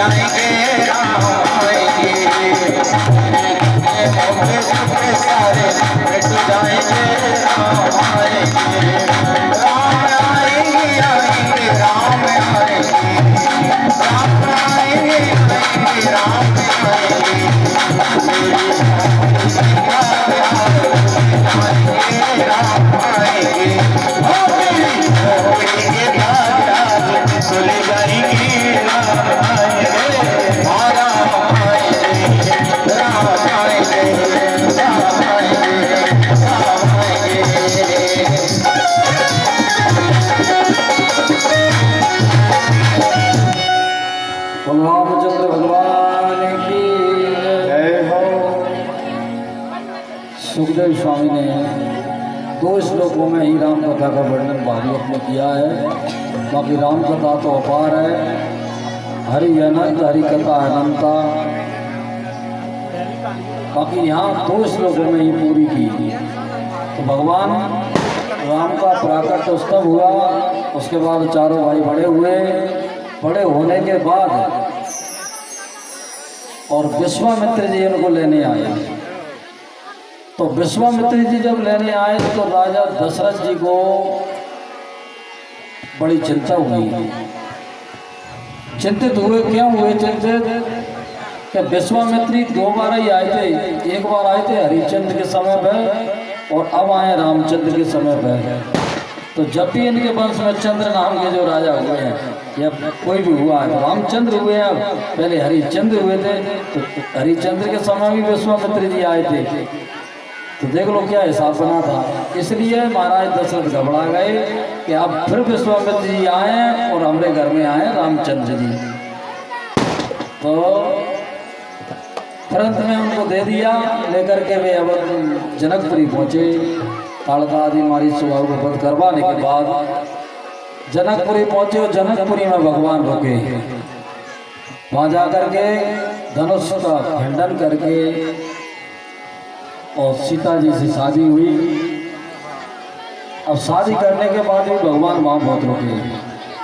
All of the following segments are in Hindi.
जाएंगे राम आएंगे, सारे मिट जाएंगे राम आएंगे, राम आएंगे आएंगे राम आएंगे, राम आएंगे आएंगे राम रामचंद्र भगवान की जय हो। सुखदेव स्वामी ने 2 श्लोकों में ही राम कथा का वर्णन भागवत में किया है। बाकी राम कथा तो अपार है, हरि अनंत हरि कथा अनंता। बाकी यहाँ 2 श्लोकों में ही पूरी की। तो भगवान राम का प्राकट्य उत्सव हुआ, उसके बाद चारों भाई बड़े हुए। बड़े होने के बाद और विश्वामित्र जी इनको लेने आए। तो विश्वामित्र जी जब लेने आए तो राजा दशरथ जी को बड़ी चिंता हुई। चिंतित हुए, क्यों हुए चिंतित? कि विश्वामित्री 2 बार ही आए थे। एक बार आए थे हरिश्चंद्र के समय पर और अब आए रामचंद्र के समय पर। तो जब भी इनके वंश में चंद्र नाम के जो राजा हुए हैं या कोई भी हुआ है, रामचंद्र हुए हैं, पहले हरिश्चंद्र हुए थे। तो हरिश्चंद्र के समय भी विश्वामित्र जी आए थे। तो देख लो क्या हिसाब बना था। इसलिए महाराज दशरथ घबरा गए कि अब फिर विश्वामित्र जी आए और हमारे घर में आए रामचंद्र जी। तो तुरंत में उनको दे दिया, लेकर के वे अब जनकपुरी पहुँचे। ताड़का आदि मारी स्वभाव को बंद करवाने के बाद जनकपुरी पहुँचे और जनकपुरी में भगवान रुके। वहाँ जाकर के धनुष का खंडन करके और सीता जी से शादी हुई। अब शादी करने के बाद भी भगवान वहाँ बहुत रुके।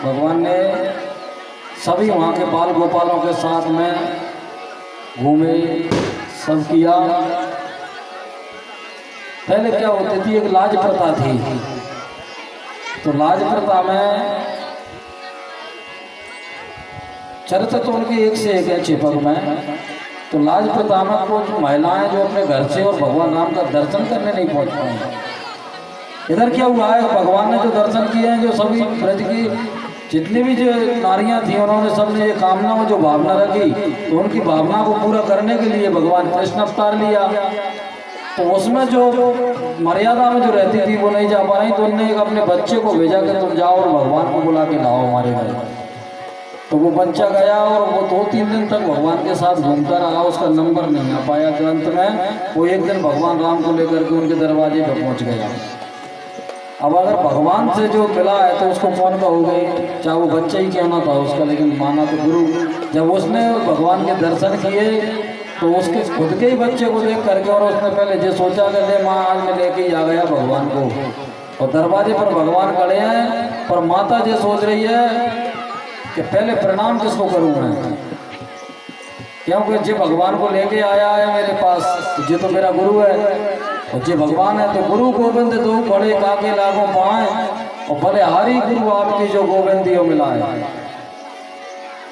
भगवान ने सभी वहाँ के बाल गोपालों के साथ में घूमे, सब किया। पहले क्या होती थी, एक लाज प्रथा थी। तो लाज प्रथा में चरित्र तो उनके एक से एक है चिपक में। तो लाज प्रथा में कुछ महिलाएं जो अपने घर से और भगवान राम का दर्शन करने नहीं पहुंच पाए। इधर क्या हुआ है, भगवान ने जो दर्शन किए हैं, जो सभी ब्रज की जितनी भी जो नारियां थी, उन्होंने सबने ये कामना और जो भावना रखी, तो उनकी भावना को पूरा करने के लिए भगवान कृष्ण अवतार लिया। तो उसमें जो मर्यादा में जो रहती थी वो नहीं जा पा रही। तो उन्होंने एक अपने बच्चे को भेजा कि तुम जाओ और भगवान को बुला के लाओ हमारे घर। तो वो बच्चा गया और वो 2-3 दिन तक भगवान के साथ घूमता रहा। उसका नंबर नहीं आ पाया। तो अंत में वो एक दिन भगवान राम को लेकर के उनके दरवाजे पर पहुंच गया। अब अगर भगवान से जो मिला है तो उसको कौन कहोगे, चाहे वो बच्चा ही क्यों ना था उसका, लेकिन माना तो गुरु। जब उसने भगवान के दर्शन किए तो उसके खुद के ही बच्चे को देख करके और उसने पहले जो सोचा कि ले माँ आज मैं लेके ही आ गया भगवान को। और दरवाजे पर भगवान खड़े हैं, पर माता जो सोच रही है कि पहले प्रणाम किसको करूँ मैं, क्योंकि जो भगवान को लेके आया है मेरे पास, जो तो मेरा गुरु है। और जो भगवान है तो गुरु गोविंद दो बड़े काके लागो पाए, और भले हारी गुरु आपकी जो गोविंदियों मिला है।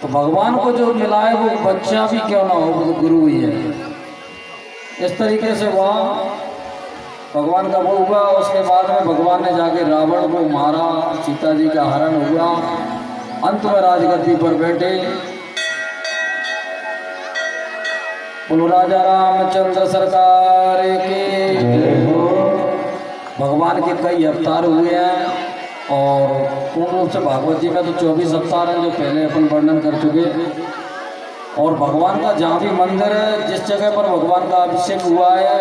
तो भगवान को जो मिला है वो बच्चा भी क्यों ना हो, वो तो गुरु ही है। इस तरीके से वहाँ भगवान का वो हुआ। उसके बाद में भगवान ने जाके रावण को मारा, सीता जी का हरण हुआ, अंत में राजगद्दी पर बैठे। बोलो राजा रामचंद्र सरकार के जय हो। भगवान के कई अवतार हुए हैं और पूर्ण रूप से भागवत जी में तो 24 अवतार हैं जो पहले अपन वर्णन कर चुके। और भगवान का जहाँ भी मंदिर है, जिस जगह पर भगवान का अभिषेक हुआ है,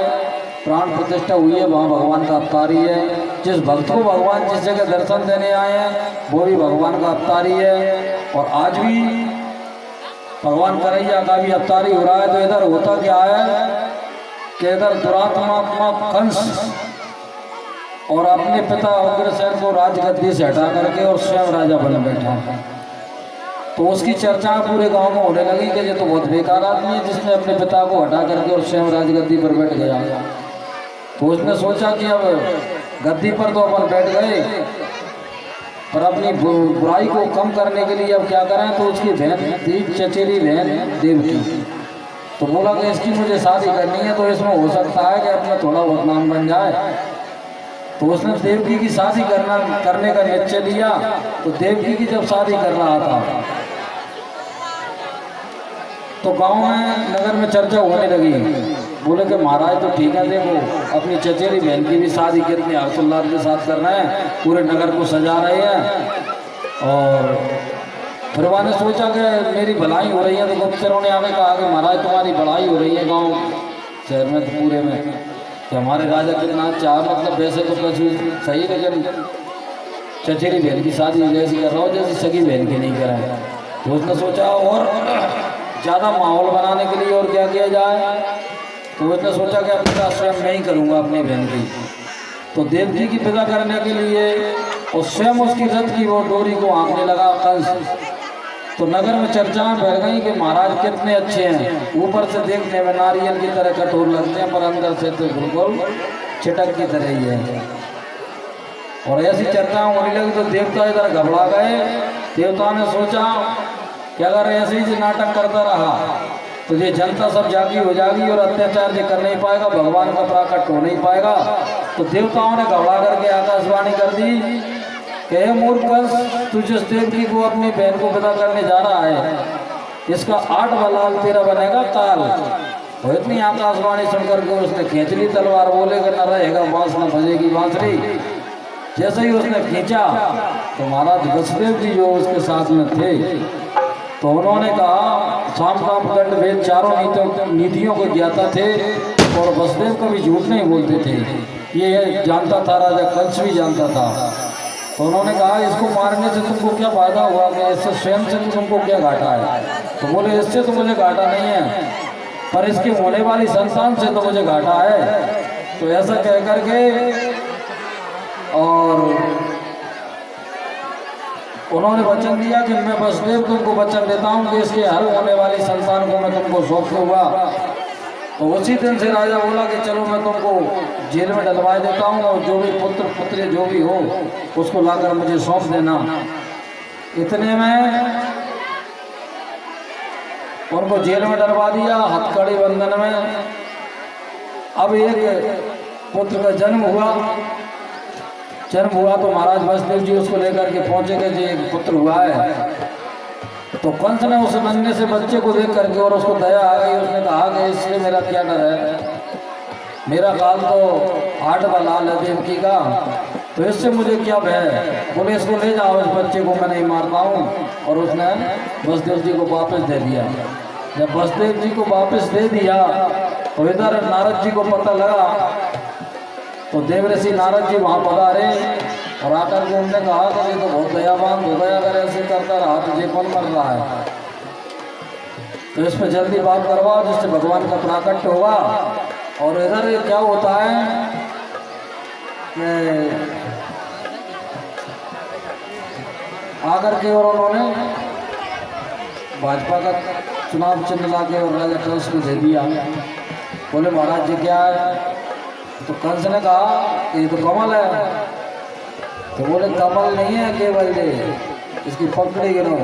प्राण प्रतिष्ठा हुई है, वहाँ भगवान का अवतार ही है। जिस भक्त को भगवान जिस जगह दर्शन देने आए हैं वो भी भगवान का अवतार ही है। और आज भी भगवान करैया का भी अवतार ही हो रहा है। तो इधर होता क्या है कि इधर दुरात्मा कंस और अपने पिता उग्रसेन को राजगद्दी से हटा करके और स्वयं राजा बन बैठा। तो उसकी चर्चा पूरे गांव में होने लगी कि ये तो बहुत बेकार आदमी है जिसने अपने पिता को हटा करके और स्वयं राजगद्दी पर बैठ गया। तो उसने सोचा कि अब गद्दी पर तो अपन बैठ गए, पर अपनी बुराई को कम करने के लिए अब क्या करें। तो उसकी बहन थी, चचेरी बहन देवकी। तो बोला कि इसकी मुझे शादी करनी है, तो इसमें हो सकता है कि अपना थोड़ा बहुत नाम बन जाए। तो उसने देवकी की शादी करने का निश्चय लिया। तो देवकी की जब शादी कर रहा था तो गांव में, नगर में चर्चा होने लगी। बोले कि महाराज तो ठीक है, देखो अपनी चचेरी बहन की भी शादी कितने हर्षोल्लास के साथ कर रहे हैं, पूरे नगर को सजा रहे हैं। और फिर मैंने सोचा कि मेरी भलाई हो रही है। तो गुप्तचरों ने आगे कहा कि महाराज तुम्हारी भलाई हो रही है गांव शहर में, तो पूरे में, कि हमारे राजा कितना अच्छा, मतलब वैसे तो कुछ सही, लेकिन चचेरी बहन की शादी जैसी कर रहा हो जैसी सगी बहन की नहीं करें। तो उसने सोचा और ज़्यादा माहौल बनाने के लिए और क्या किया जाए। तो उसने सोचा कि अब पिता स्वयं मैं ही करूँगा अपनी बहन की। तो देवकी की पिता करने के लिए और स्वयं उसकी रथ की वो डोरी को हाँकने लगा कंस। तो नगर में चर्चाएं बढ़ गई कि महाराज कितने अच्छे हैं, ऊपर से देखने में नारियल की तरह कठोर लगते हैं, पर अंदर से तो बिल्कुल चिटक की तरह ही है। और ऐसी चर्चाएं होने लगी तो देवता इधर घबरा गए। देवता ने सोचा कि अगर ऐसे ही नाटक करता रहा तो ये जनता सब जागी हो जाएगी और अत्याचार ये कर नहीं पाएगा, भगवान का प्राकट हो नहीं पाएगा। तो देवताओं ने घबरा करके आकाशवाणी कर दी कि हे मूर्ख कंस, तू जिस देवकी को अपनी बहन को विदा करने जा रहा है, इसका 8 बलाल तेरा बनेगा काल। तो इतनी आकाशवाणी सुनकर के उसने खींच ली तलवार। बोले कि न रहेगा बांस न बजेगी बांसुरी। जैसे ही उसने खींचा तो महाराज वसुदेव जी जो उसके साथ में थे, तो उन्होंने कहा, साम काम दंड भेद चारों नीतियों को ज्ञाता थे और वसुदेव कभी झूठ नहीं बोलते थे, ये जानता था, राजा कंस भी जानता था। तो उन्होंने कहा इसको मारने से तुमको क्या फायदा हुआ, कि इससे स्वयं से तुमको क्या घाटा है। तो बोले इससे तो मुझे घाटा नहीं है, पर इसके होने वाली संतान से तो मुझे घाटा है। तो ऐसा कह करके और उन्होंने वचन दिया कि मैं वसुदेव तुमको वचन देता हूँ कि इसके हर होने वाली संतान को मैं तुमको सौंप दूंगा। तो उसी दिन से राजा बोला कि चलो मैं तुमको जेल में डलवा देता हूँ और जो भी पुत्र पुत्री जो भी हो उसको लाकर मुझे सौंप देना। इतने में उनको जेल में डलवा दिया, हथकड़ी बंधन में। अब एक पुत्र का जन्म हुआ तो महाराज वसुदेव जी उसको लेकर के पहुंचे कि जी एक पुत्र हुआ है। तो कंस ने उस नन्हे से बच्चे को देख करके और उसको दया आ गई। उसने कहा कि इससे मेरा क्या डर है, मेरा काल तो 8 बलाल है देवकी का, तो इससे मुझे क्या भय है। बोले इसको ले जाओ, इस बच्चे को मैं नहीं मारता हूँ। और उसने वसुदेव जी को वापस दे दिया। जब वसुदेव जी को वापस दे दिया तो इधर नारद जी को पता लगा। तो देवऋषि नारद जी वहाँ पधारे और आकर के उन्होंने कहा कि ये तो बहुत दयावान हो गया, अगर ऐसे करता रहा तो ये कौन मर रहा है, तो इस पर जल्दी बात करवाओ जिससे भगवान का प्राकट्य होगा। और इधर क्या होता है कि आकर के और उन्होंने भाजपा का चुनाव चिन्ह ला के और राजा कंस को दे दिया। बोले महाराज जी क्या है। तो कंस ने कहा ये तो कमल है। तो बोले कमल नहीं है केवल ये, इसकी पंखड़ी गिनो।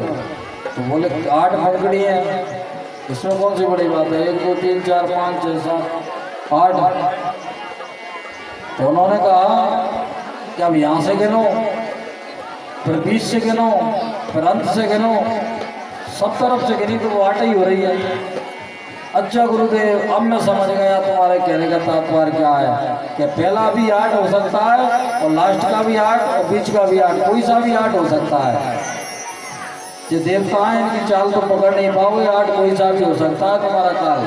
तो बोले 8 पंखड़ी है, इसमें कौन सी बड़ी बात है, 1 2 3 4 5 6 7 8। तो उन्होंने कहा कि अब यहाँ से गिनो, फिर 20 से गिनो, फिर अंत से गिनो, सब तरफ से गिनी तो वो 8 ही हो रही है। अच्छा गुरुदेव, अब मैं समझ गया तुम्हारे कहने का तात्पर्य क्या है, कि पहला भी 8 हो सकता है और लास्ट का भी 8 और बीच का भी 8, कोई सा भी 8 हो सकता है। ये देवता है, इनकी चाल तो पकड़ नहीं पाओगे, 8 कोई सा भी हो सकता है तुम्हारा काल।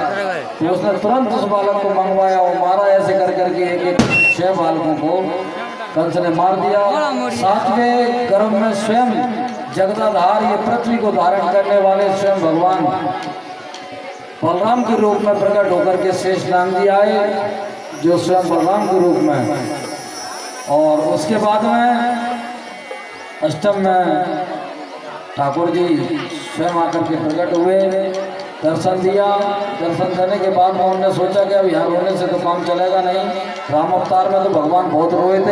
तो उसने तुरंत उस बालक को मंगवाया और मारा। ऐसे कर करके एक 6 बालकों को कंस ने मार दिया। 7वें गर्भ में स्वयं जगदाधार, ये पृथ्वी को धारण करने वाले स्वयं भगवान बलराम के रूप में प्रकट होकर के शेष नाग जी आए, जो स्वयं बलराम के रूप में। और उसके बाद में अष्टम में ठाकुर जी स्वयं आकर के प्रकट हुए, दर्शन दिया। दर्शन देने के बाद में उन्होंने सोचा कि अब यहाँ रोने से तो काम चलेगा नहीं। राम अवतार में तो भगवान बहुत रोए थे।